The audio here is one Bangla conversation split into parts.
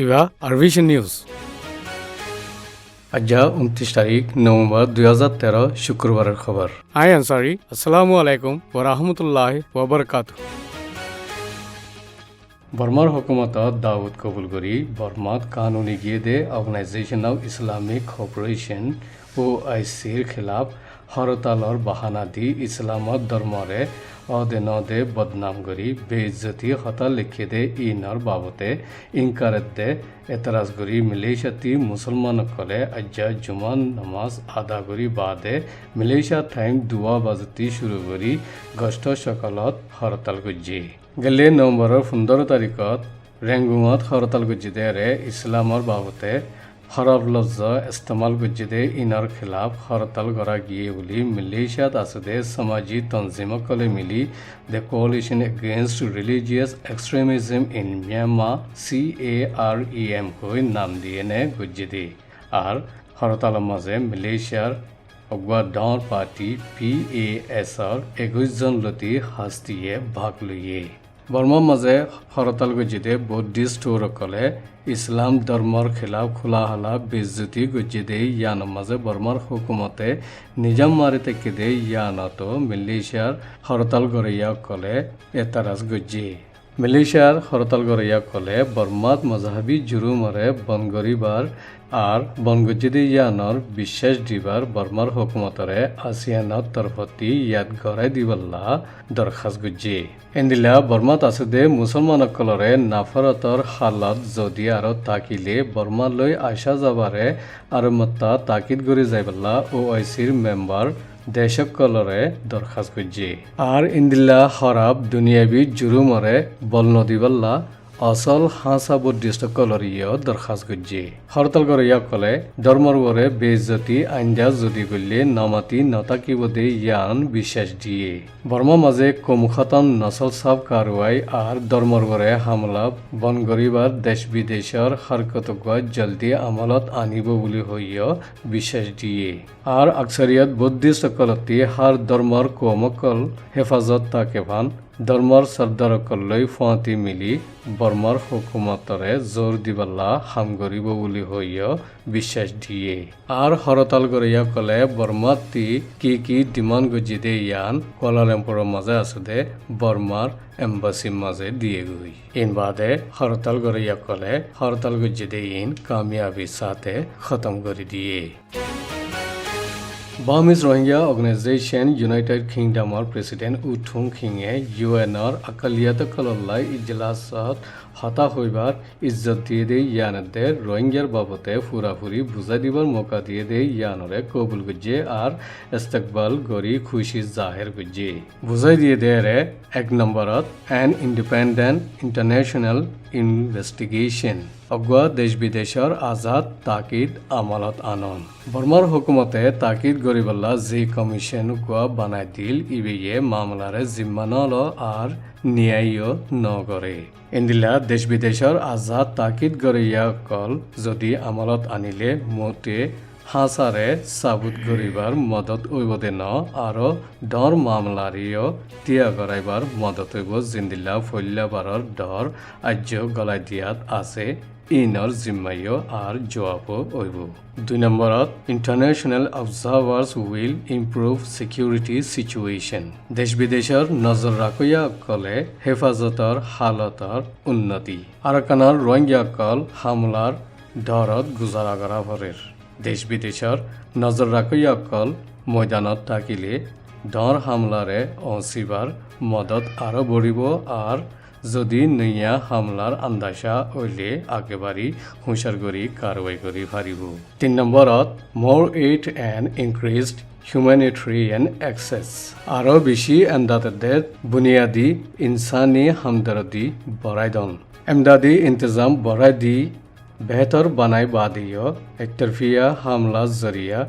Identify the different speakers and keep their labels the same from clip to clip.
Speaker 1: ইভা আরভিশন নিউজ আজ 29 তারিখ নভেম্বর 2013 শুক্রবারের খবর। আই আনসারি আসসালামু আলাইকুম ওয়া রাহমাতুল্লাহি ওয়া বারাকাতুহু। বর্মার হুকুমত দাউদ কবুল করি বর্মাত কানুনি গিয়ে দে অর্গানাইজেশন অফ ইসলামিক কোঅপারেশন OICর খিলাফ হরতালর বাহানা দি ইসলামত ধর্মরে অদে বদনাম করি বেইজ্জতি হতা লিখে দে ইনর বাবতে ইনকারত দে এতরাজ করি মালয়েশিয়াতি মুসলমান কলে আজ্জা জুমান নামাজ আদা করি বাদে মালয়েশিয়া টাইম 2 বাজতি শুরু করি গষ্ট সকালত হরতাল গুজি গেলে নভেম্বরের 15 তারিখত রেঙ্গুঙত হরতাল গুজি দে ইসলামর বাবতে হরফ লফজ ইস্তেমাল গুজিদে ইনার খিলাফ হরতাল করা গিয়ে বলি মালয়েশিয়াত আসদে সমাজি তনজিমকলে মিলি the coalition against religious extremism in Myanmar CAREM হয়ে নাম দিয়ে নে গুজিদে আর হরতালের মাঝে মালয়েশিয়ার অগবা ডাউন পার্টি PASর 21 জন লতি হাস্তিয়ে ভাগ লইয়ে বর্মার মাঝে হরতাল গুজিদে বুদ্ধিস্ট সকলে ইসলাম ধর্মর খিলাফ খোলাহালা বেজ্জতি গুজিদে ইয়ান মাঝে বর্মার হুকুমতে নিজাম মারিতে কেদে ইয়ানত মালয়েশিয়ার হরতাল গড়িয়া কলে এতারাজ গুজি মালয়েশিয়ার হরতাল গড়িয়া কলে বর্মাত মজাহাবি জুরুমরে বনগরিবার আর বনগুজিদে ইয়ানর বিশ্বাস দিবার বর্মার হুকুমতরে আসিয়ানত তরফতি ইয়াদ গড়াই দিবল্লা দরখাস্ত গুজি এন্দিলা বর্মাত আসদে মুসলমান অকলরে নাফরতর হালত যদি আরো তাকিলে বর্মা লই আশা যাবারে আর মত্তা তাকিদ গড়ি যাইবল্লা OICর মেম্বার দেশকলরে দরখাস্ত গুজি আর ইন্দিল্লা হরাব দুনিয়াবি জুরুমরে বল নদিবল্লা আসল হাসা বুদ্ধিষ্ট কলরিয় দরখাস্ত গুজি হরতাল করিয়া কলে ধর্মরবরে বেইজ্জতি আইনজাজ যদি করলে নামাতি নতাকিবদে ইয়ান বিশ্বাস দিয়ে বর্মা মাঝে কমুখাতন নসল সাব কারওয়াই আর ধর্মরবরে হামলা বন গরিবার দেশ বিদেশর হরকতগুয়া জলদি আমলত আনিব বলি হইয় বিশ্বাস দিয়ে আর আকসারিয়ত বুদ্ধিষ্ট কলতি হার ধর্মর কমকল হেফাজত তাকেভান ধর্মর সর্দারকলৈ ফুৱাতি মিলি বর্মার হুকুমতরে জোর দিবাল্লা হাম গরিব বলি হইয় বিশ্বাস দিয়ে আর হরতাল গড়িয়া কলে বর্মাতি কি ডিমান্ড গজিদে ইয়ান কোয়ালালামপুর মাঝে আসদে বর্মার এম্বাসির মাঝে দিয়ে গই ইন বাদে হরতাল গড়িয়া কলে হরতাল গজিদে ইন কামিয়াবি সাথে খতম করে দিয়ে Burmese Rohingya Organization United Kingdomর প্রেসিডেন্ট উ থুং খিঙে UNর আকালিয়াত কলল্লাই ইজলাসত হতা হইবার ইজ্জত দিয়ে দে ইয়ানদে রোহিঙ্গার বাবতে ফুরাফুরি বুঝাই দিবার মৌকা দিয়ে দে ইয়ানরে কবুল গুজে আর ইস্তকবাল গরি খুশি জাহের গুজে বুঝাই দিয়ে দে রে এক নম্বরত এন ইন্ডিপেন্ডেন্ট ইন্টারন্যাশনাল ইনভেস্টিগেশন অগুয়া দেশ বিদেশৰ আজাদ তাকিদ আমালত আনন বর্মার হুকুমতে তাকিদ গরিবল্লা যে কমিশন গুয়া বানাই দিল ইবিয়ে মামলারে জিম্মানল আর ন্যায় নগরে ইন্দিলা দেশ বিদেশৰ আজাদ তাকিদ গরিয়া কল যদি আমালত আনিলে মতে হাসারে সাবুত গরিবার মদত ওইবদে ন আরো ডর মামলারিও তিয়া গড়াইবার মদত হইব জিন্দিল্লা ফল্যাবারর ডর আজ্য গলাই দিয়াত আছে ইনর জিম্মাইও আর জবাব হইব 2 নম্বরত international observers will improve security situation দেশ বিদেশৰ নজর রাখইয়া কলে হেফাজতর হালতর উন্নতি আরাকানার রোহিঙ্গা কল হামলার ডরত গুজারা করা ভরের দেশ বিদেশৰ নজর রাখইয়া কল ময়দানত থাকিলে ডর হামলারে অসিবার মদত আরো বড়িব আর যদি নইয়া হামলার আন্দাজা হইলে একেবারে হুঁশার করি কারওয়াই করি পারিব 3 নম্বরত more aid and increased humanitarian access আরো বেশি এমদাদের বুনিয়াদি ইনসানি হামদর্দি বড়াই দন এমদাদি ইন্তজাম বড়াই দি বেহতর বানাই বাদিও একতরফিয়া হামলা জরিয়া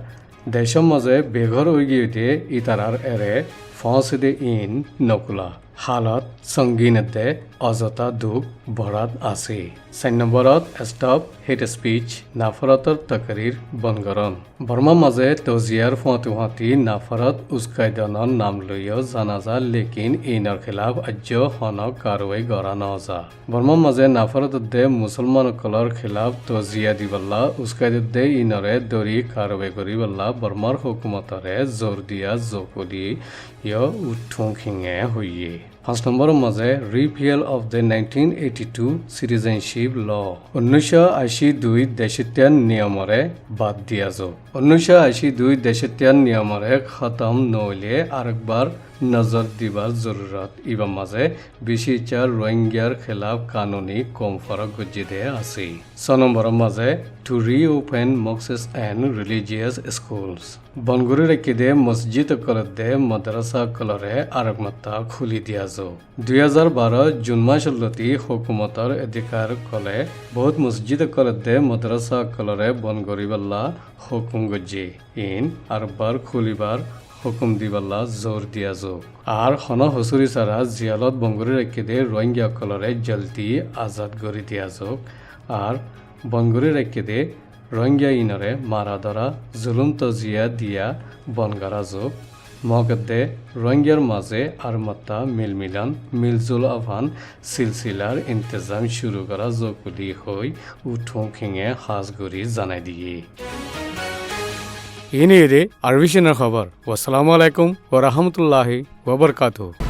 Speaker 1: দেশের মাঝে বেঘর হয়ে গিয়ে ইতারার এরে ফসদে ইন নকুলা হালত সঙ্গীনতে অযথা দুখ ভরাত আছে 4 নম্বৰত ষ্টপ হেট স্পিচ নাফৰতৰ তকৰিৰ বনগৰণ বৰ্মাৰ মাজে তজিয়াৰ ফুৱাতি নাফৰত উস্কাইদনৰ নাম লৈও জানাজা লেকিন ইনৰ খিলাফ আজ্য হনক কাৰৱাই কৰা নজা বৰ্মাৰ মাজে নাফৰতদে মুছলমানসকলৰ খিলাফ তজিয়া দিবল্লা উস্কাইদে ইনৰে দৰি কাৰৱাই কৰিবল্লা বৰ্মাৰ হুকুমতৰে জোৰ দিয়া জকুদি ইয় উঠোঁ খিঙে হৈয়ে 5 নম্বৰৰ মাজে ৰিপিয়েল অফ দ্য 1982 সিটিজেনশিপ ল 1982 দেশত্যান নিয়মৰে বাদ দিয়া যাওক 1982 দেশত্যান নিয়মৰে খতম নহলে আরেকবার নজর দিবার জরুরত ইবার মাঝে বিশেষার রোহিঙ্গার খেলাফ কানুনি কম ফরক গজ্জিদে আছে 6 নম্বরের মাঝে to reopen mosques and religious schools বনগুরি রেখে মসজিদ কলদে মাদ্রাসা কলরে আরেকমাত্রা খুলি দিয়া যাও 2012 জুন মাসলতি হুকুমতর অধিকার কলে বহুত মসজিদ কলদে মাদ্রাসা কলরে বনগরিবাল্লা হুকুম গজ্জি ইন আরবার খুলিবার হুকুম দিবাল্লা জোর দিয়া যাওক আর হন হসুরি সারা জিয়ালত বঙ্গরি রেখে দে রোহিঙ্গা কলরে জলদি আজাদ করে দিয়া যাওক আর বনগরি রেখে দে রোহিঙ্গা ইনরে মারা ধরা জুলুম তজিয়া দিয়া বনগারা যাওক মগদে রোহিঙ্গার মাঝে আর মাত্তা মিলমিলান মিলজুল আহ্বান সিলসিলার ইন্তজাম শুরু করা জকুলি হই উঠোঁ খিঙে হাজগুড়ি জানাই দিয়ে ইনি আরবিশনের খবর। আসসালামু আলাইকুম ওয়া রাহমাতুল্লাহি ওয়া বারাকাতুহু।